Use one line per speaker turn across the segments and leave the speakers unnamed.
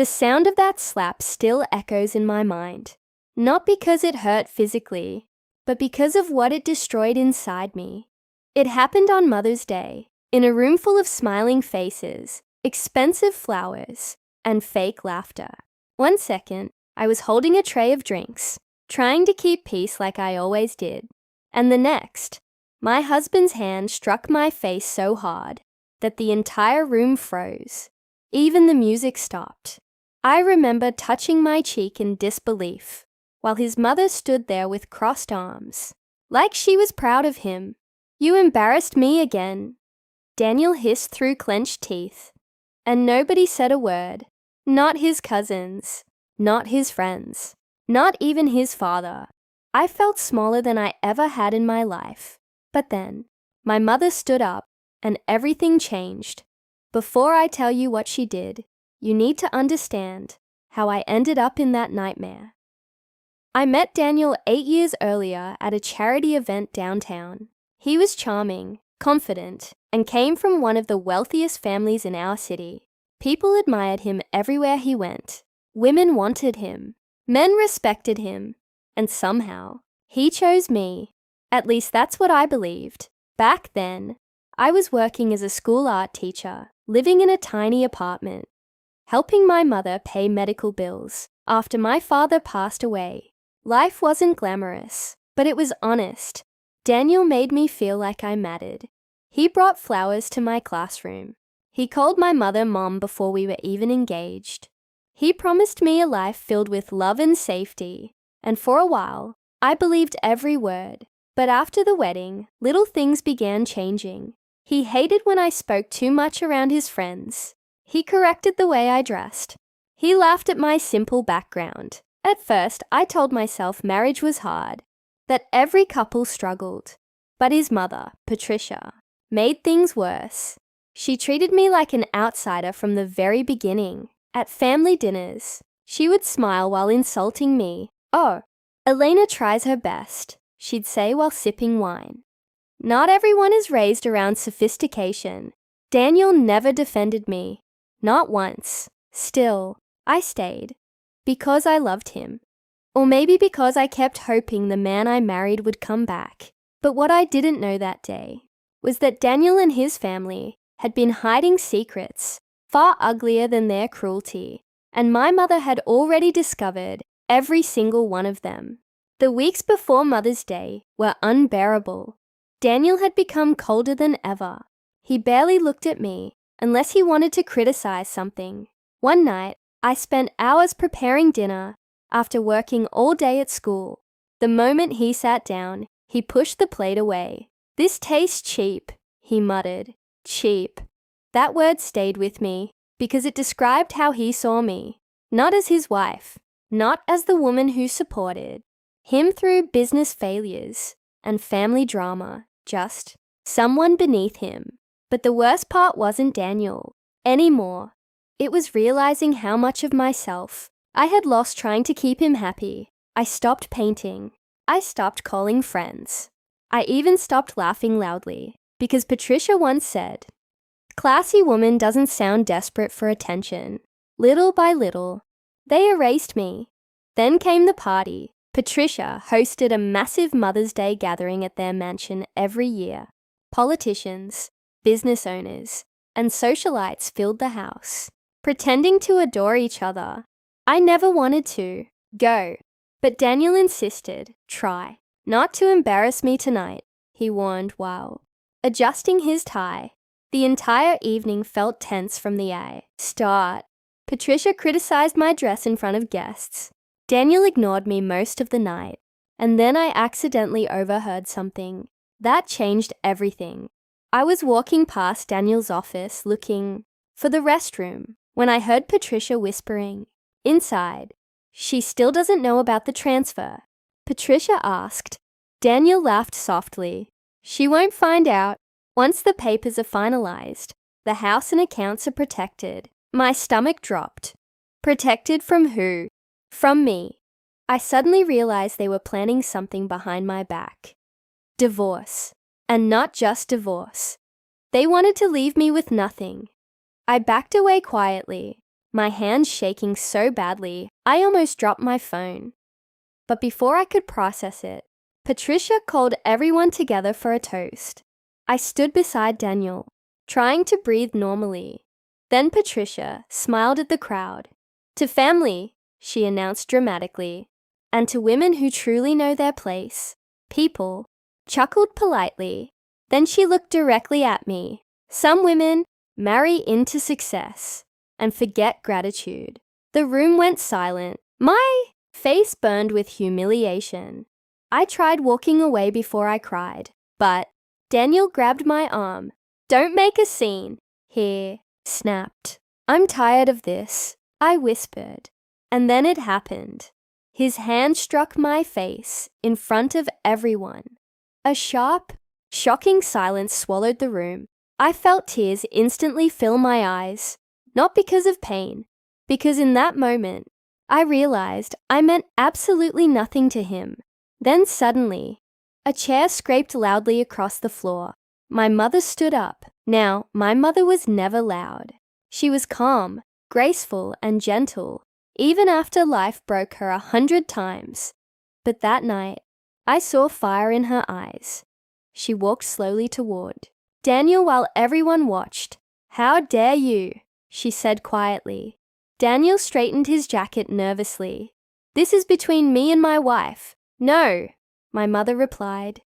The sound of that slap still echoes in my mind, not because it hurt physically, but because of what it destroyed inside me. It happened on Mother's Day, in a room full of smiling faces, expensive flowers, and fake laughter. 1 second, I was holding a tray of drinks, trying to keep peace like I always did. And the next, my husband's hand struck my face so hard that the entire room froze. Even the music stopped. I remember touching my cheek in disbelief, while his mother stood there with crossed arms, like she was proud of him. "You embarrassed me again," Daniel hissed through clenched teeth. And nobody said a word. Not his cousins, not his friends, not even his father. I felt smaller than I ever had in my life. But then, my mother stood up, and everything changed. Before I tell you what she did, you need to understand how I ended up in that nightmare. I met Daniel 8 years earlier at a charity event downtown. He was charming, confident, and came from one of the wealthiest families in our city. People admired him everywhere he went. Women wanted him. Men respected him. And somehow, he chose me. At least that's what I believed. Back then, I was working as a school art teacher, living in a tiny apartment, helping my mother pay medical bills after my father passed away. Life wasn't glamorous, but it was honest. Daniel made me feel like I mattered. He brought flowers to my classroom. He called my mother Mom before we were even engaged. He promised me a life filled with love and safety, and for a while, I believed every word. But after the wedding, little things began changing. He hated when I spoke too much around his friends. He corrected the way I dressed. He laughed at my simple background. At first, I told myself marriage was hard, that every couple struggled. But his mother, Patricia, made things worse. She treated me like an outsider from the very beginning. At family dinners, she would smile while insulting me. "Oh, Elena tries her best," she'd say while sipping wine. Not everyone is raised around sophistication. Daniel never defended me. Not once. Still, I stayed. Because I loved him. Or maybe because I kept hoping the man I married would come back. But what I didn't know that day was that Daniel and his family had been hiding secrets far uglier than their cruelty, and my mother had already discovered every single one of them. The weeks before Mother's Day were unbearable. Daniel had become colder than ever. He barely looked at me unless he wanted to criticize something. One night, I spent hours preparing dinner after working all day at school. The moment he sat down, he pushed the plate away. "This tastes cheap," he muttered. Cheap. That word stayed with me because it described how he saw me. Not as his wife, not as the woman who supported him through business failures and family drama, just someone beneath him. But the worst part wasn't Daniel anymore. It was realizing how much of myself I had lost trying to keep him happy. I stopped painting. I stopped calling friends. I even stopped laughing loudly because Patricia once said, "Classy woman doesn't sound desperate for attention." Little by little, they erased me. Then came the party. Patricia hosted a massive Mother's Day gathering at their mansion every year. Politicians, business owners, and socialites filled the house, pretending to adore each other. I never wanted to go, but Daniel insisted. "Try not to embarrass me tonight," he warned while adjusting his tie. The entire evening felt tense from the start. Patricia criticized my dress in front of guests. Daniel ignored me most of the night, and then I accidentally overheard something. That changed everything. I was walking past Daniel's office looking for the restroom when I heard Patricia whispering, "Inside. She still doesn't know about the transfer." Patricia asked. Daniel laughed softly. "She won't find out. Once the papers are finalized, the house and accounts are protected." My stomach dropped. Protected from who? From me. I suddenly realized they were planning something behind my back. Divorce. And not just divorce. They wanted to leave me with nothing. I backed away quietly, my hands shaking so badly I almost dropped my phone. But before I could process it, Patricia called everyone together for a toast. I stood beside Daniel, trying to breathe normally. Then Patricia smiled at the crowd. "To family," she announced dramatically, "and to women who truly know their place." People chuckled politely. Then she looked directly at me. "Some women marry into success and forget gratitude." The room went silent. My face burned with humiliation. I tried walking away before I cried, but Daniel grabbed my arm. "Don't make a scene," he snapped. "I'm tired of this," I whispered. And then it happened. His hand struck my face in front of everyone. A sharp, shocking silence swallowed the room. I felt tears instantly fill my eyes, not because of pain, because in that moment, I realized I meant absolutely nothing to him. Then suddenly, a chair scraped loudly across the floor. My mother stood up. Now, my mother was never loud. She was calm, graceful, and gentle, even after life broke her 100 times. But that night, I saw fire in her eyes. She walked slowly toward Daniel while everyone watched. "How dare you?" she said quietly. Daniel straightened his jacket nervously. "This is between me and my wife." "No," my mother replied.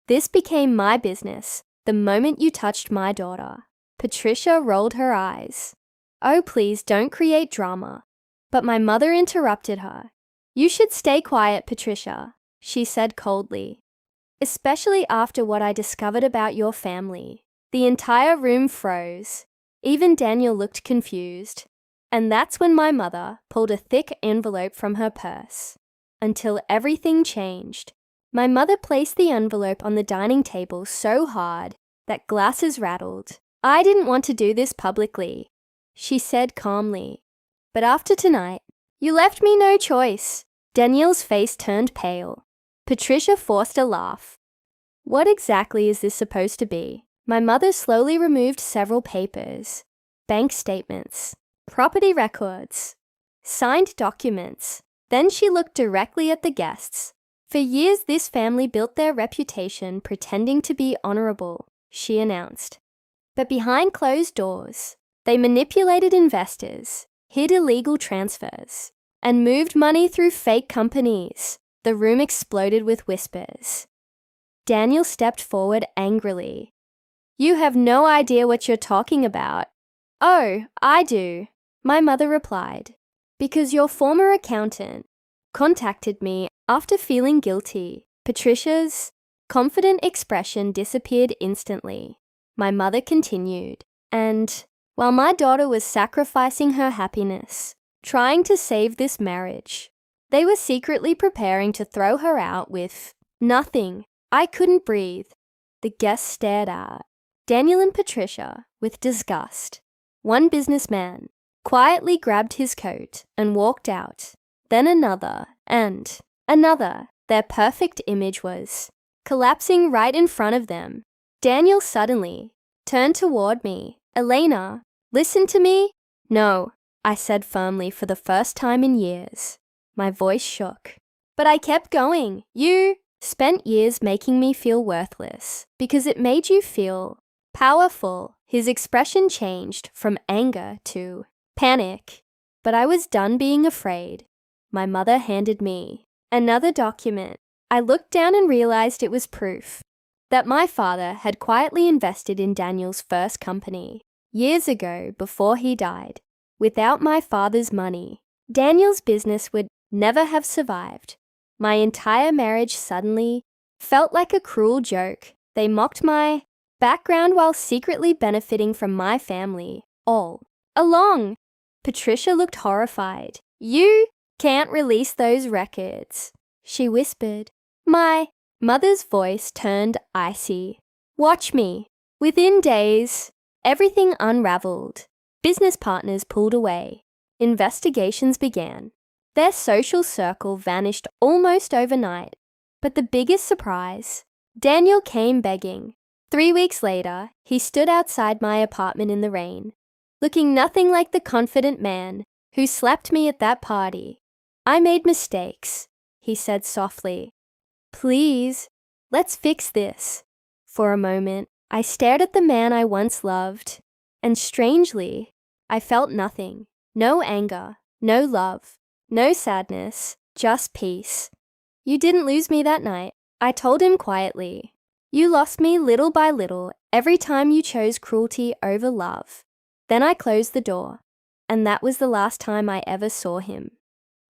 "This became my business the moment you touched my daughter." Patricia rolled her eyes. "Oh, please don't create drama." But my mother interrupted her. "You should stay quiet, Patricia," she said coldly. "Especially after what I discovered about your family." The entire room froze. Even Daniel looked confused. And that's when my mother pulled a thick envelope from her purse. Until everything changed. My mother placed the envelope on the dining table so hard that glasses rattled. "I didn't want to do this publicly," she said calmly. "But after tonight, you left me no choice." Daniel's face turned pale. Patricia forced a laugh. "What exactly is this supposed to be?" My mother slowly removed several papers. Bank statements, property records, signed documents. Then she looked directly at the guests. "For years this family built their reputation pretending to be honorable," she announced. "But behind closed doors, they manipulated investors, hid illegal transfers, and moved money through fake companies." The room exploded with whispers. Daniel stepped forward angrily. "You have no idea what you're talking about." "Oh, I do," my mother replied, "because your former accountant contacted me after feeling guilty." Patricia's confident expression disappeared instantly. My mother continued, "And while my daughter was sacrificing her happiness, trying to save this marriage, they were secretly preparing to throw her out with nothing." I couldn't breathe. The guests stared at Daniel and Patricia with disgust. One businessman quietly grabbed his coat and walked out. Then another and another. Their perfect image was collapsing right in front of them. Daniel suddenly turned toward me. "Elena, listen to me." "No," I said firmly for the first time in years. My voice shook. But I kept going. "You spent years making me feel worthless because it made you feel powerful." His expression changed from anger to panic. But I was done being afraid. My mother handed me another document. I looked down and realized it was proof that my father had quietly invested in Daniel's first company years ago before he died. Without my father's money, Daniel's business would never have survived. My entire marriage suddenly felt like a cruel joke. They mocked my background while secretly benefiting from my family all along. Patricia looked horrified. "You can't release those records," she whispered. My mother's voice turned icy. "Watch me." Within days, everything unraveled. Business partners pulled away. Investigations began. Their social circle vanished almost overnight. But the biggest surprise, Daniel came begging. 3 weeks later, he stood outside my apartment in the rain, looking nothing like the confident man who slapped me at that party. I made mistakes, he said softly. Please, let's fix this. For a moment, I stared at the man I once loved, and strangely, I felt nothing. No anger, no love, no sadness, just peace. You didn't lose me that night, I told him quietly. You lost me little by little every time you chose cruelty over love. Then I closed the door, and that was the last time I ever saw him.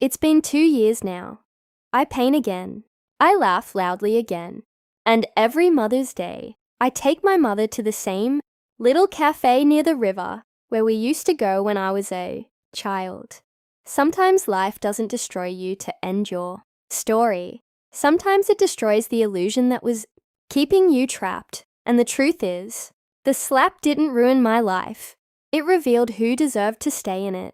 It's been 2 years now. I paint again. I laugh loudly again. And every Mother's Day, I take my mother to the same little cafe near the river where we used to go when I was a child. Sometimes life doesn't destroy you to end your story. Sometimes it destroys the illusion that was keeping you trapped. And the truth is, the slap didn't ruin my life. It revealed who deserved to stay in it.